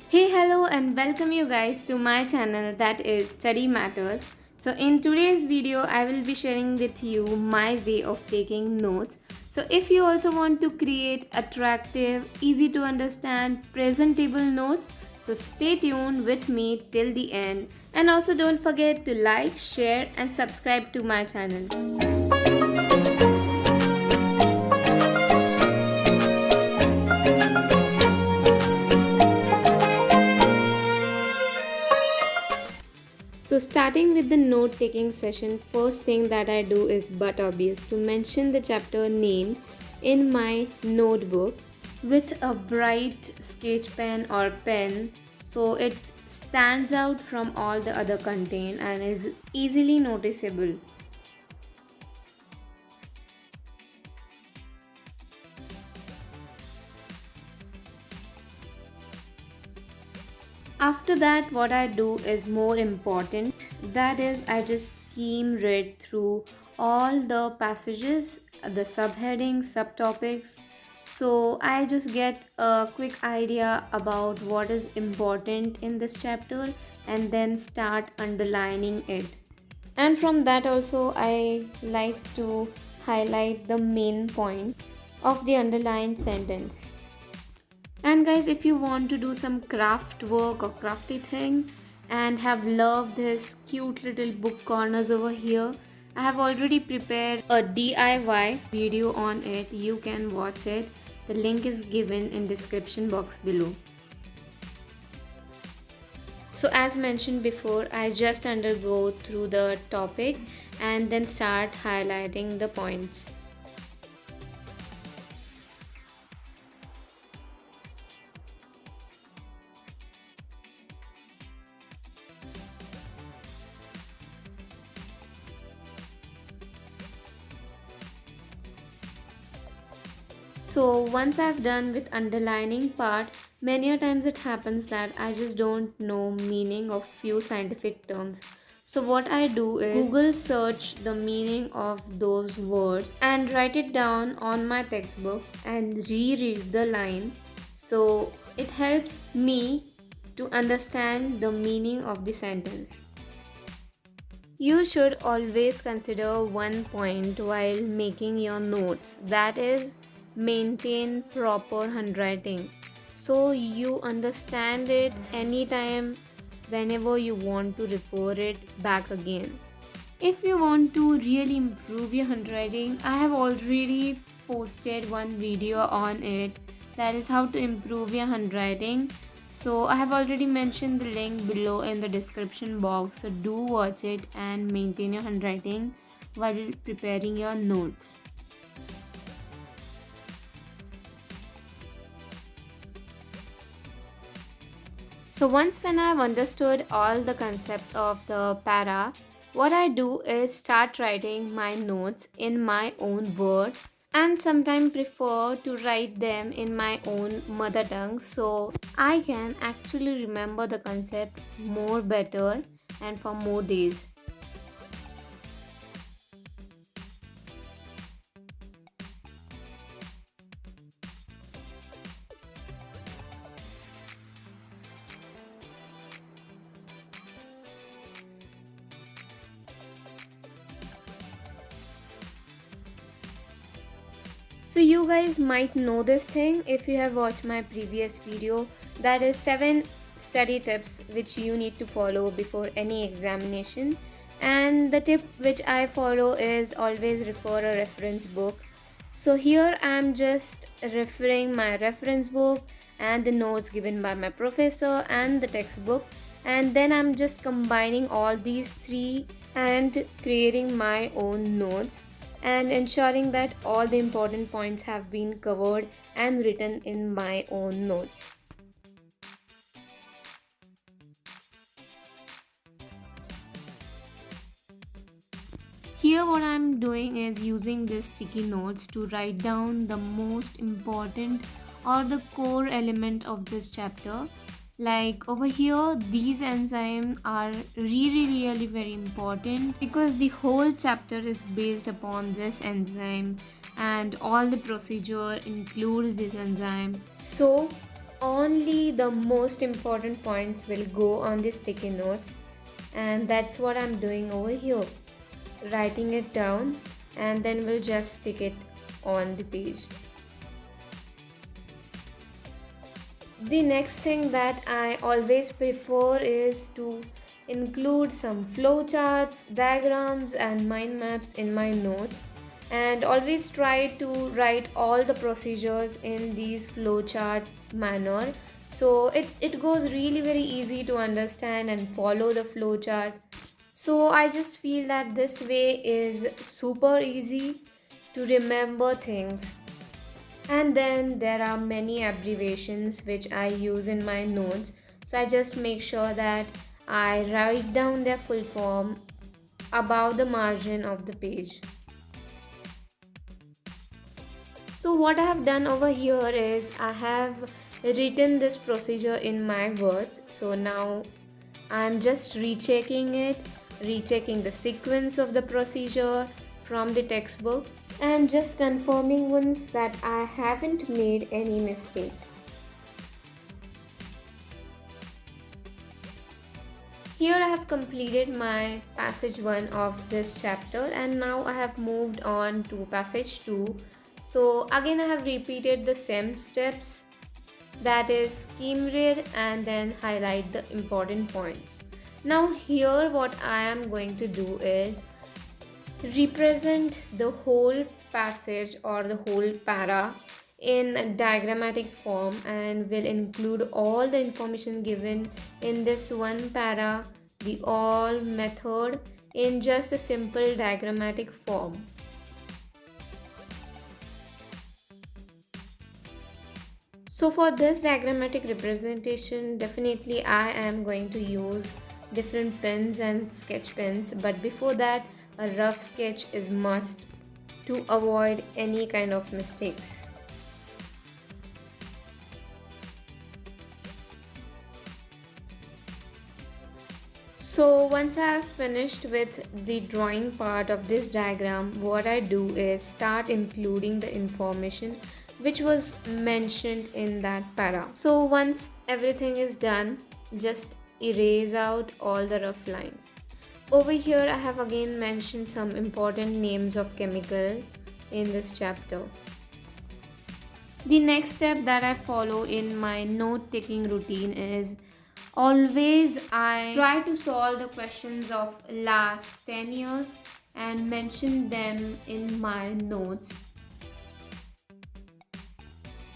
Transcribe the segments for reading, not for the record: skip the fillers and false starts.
Hey, hello, and welcome you guys to my channel that is Study Matters. So, in today's video, I will be sharing with you my way of taking notes. So, if you also want to create attractive, easy to understand, presentable notes, so stay tuned with me till the end. And also, don't forget to like, share, and subscribe to my channel. So starting with the note taking session, first thing that I do is but obvious to mention the chapter name in my notebook with a bright sketch pen or pen so it stands out from all the other content and is easily noticeable. After that, what I do is more important. That is, I just skim read through all the passages, the subheadings, subtopics. So I just get a quick idea about what is important in this chapter and then start underlining it. And from that also, I like to highlight the main point of the underlined sentence. And guys, if you want to do some craft work or crafty thing and have loved this cute little book corners over here, I have already prepared a DIY video on it. You can watch it. The link is given in description box below. So as mentioned before, I just undergo through the topic and then start highlighting the points. So once I've done with underlining part, many a times it happens that I just don't know meaning of few scientific terms. So what I do is Google search the meaning of those words and write it down on my textbook and reread the line. So it helps me to understand the meaning of the sentence. You should always consider one point while making your notes, that is, maintain proper handwriting so you understand it anytime whenever you want to refer it back again. If you want to really improve your handwriting, I have already posted one video on it, that is how to improve your handwriting. So I have already mentioned the link below in the description box, so do watch it and maintain your handwriting while preparing your notes. So once when I've understood all the concept of the para, what I do is start writing my notes in my own word and sometimes prefer to write them in my own mother tongue so I can actually remember the concept more better and for more days. So you guys might know this thing if you have watched my previous video, that is 7 study tips which you need to follow before any examination, and the tip which I follow is always refer a reference book. So here I am just referring my reference book and the notes given by my professor and the textbook, and then I'm just combining all these three and creating my own notes and ensuring that all the important points have been covered and written in my own notes. Here what I'm doing is using these sticky notes to write down the most important or the core element of this chapter. Like over here, these enzymes are really very important because the whole chapter is based upon this enzyme and all the procedure includes this enzyme. So only the most important points will go on the sticky notes, and that's what I'm doing over here, writing it down, and then we'll just stick it on the page. The next thing that I always prefer is to include some flowcharts, diagrams and mind maps in my notes, and always try to write all the procedures in these flowchart manner, so it goes really very easy to understand and follow the flowchart. So I just feel that this way is super easy to remember things. And then there are many abbreviations which I use in my notes, so I just make sure that I write down their full form above the margin of the page. So what I have done over here is I have written this procedure in my words. So now I'm just rechecking it, rechecking the sequence of the procedure from the textbook, and just confirming once that I haven't made any mistake. Here I have completed my passage 1 of this chapter, and now I have moved on to passage 2. So again I have repeated the same steps, that is skim read and then highlight the important points. Now here what I am going to do is represent the whole passage or the whole para in diagrammatic form, and will include all the information given in this one para, the all method, in just a simple diagrammatic form. So for this diagrammatic representation, definitely I am going to use different pens and sketch pens, but before that a rough sketch is must to avoid any kind of mistakes. So once I have finished with the drawing part of this diagram, what I do is start including the information which was mentioned in that para. So once everything is done, just erase out all the rough lines. Over here I have again mentioned some important names of chemical in this chapter. The next step that I follow in my note taking routine is always I try to solve the questions of last 10 years and mention them in my notes.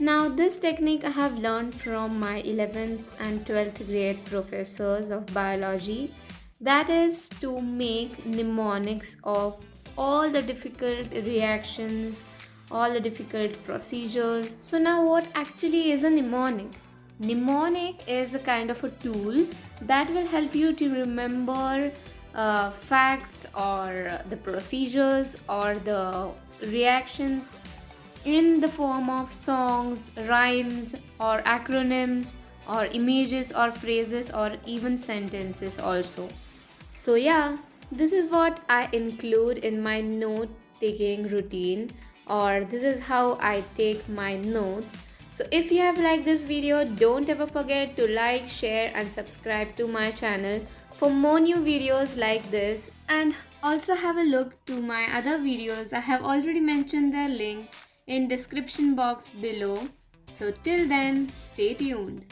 Now this technique I have learned from my 11th and 12th grade professors of biology, that is to make mnemonics of all the difficult reactions, all the difficult procedures. So now what actually is a mnemonic? Mnemonic is a kind of a tool that will help you to remember facts or the procedures or the reactions in the form of songs, rhymes or acronyms or images or phrases or even sentences also. So yeah, this is what I include in my note taking routine, or this is how I take my notes. So if you have liked this video, don't ever forget to like, share and subscribe to my channel for more new videos like this, and also have a look to my other videos. I have already mentioned their link in description box below. So till then, stay tuned.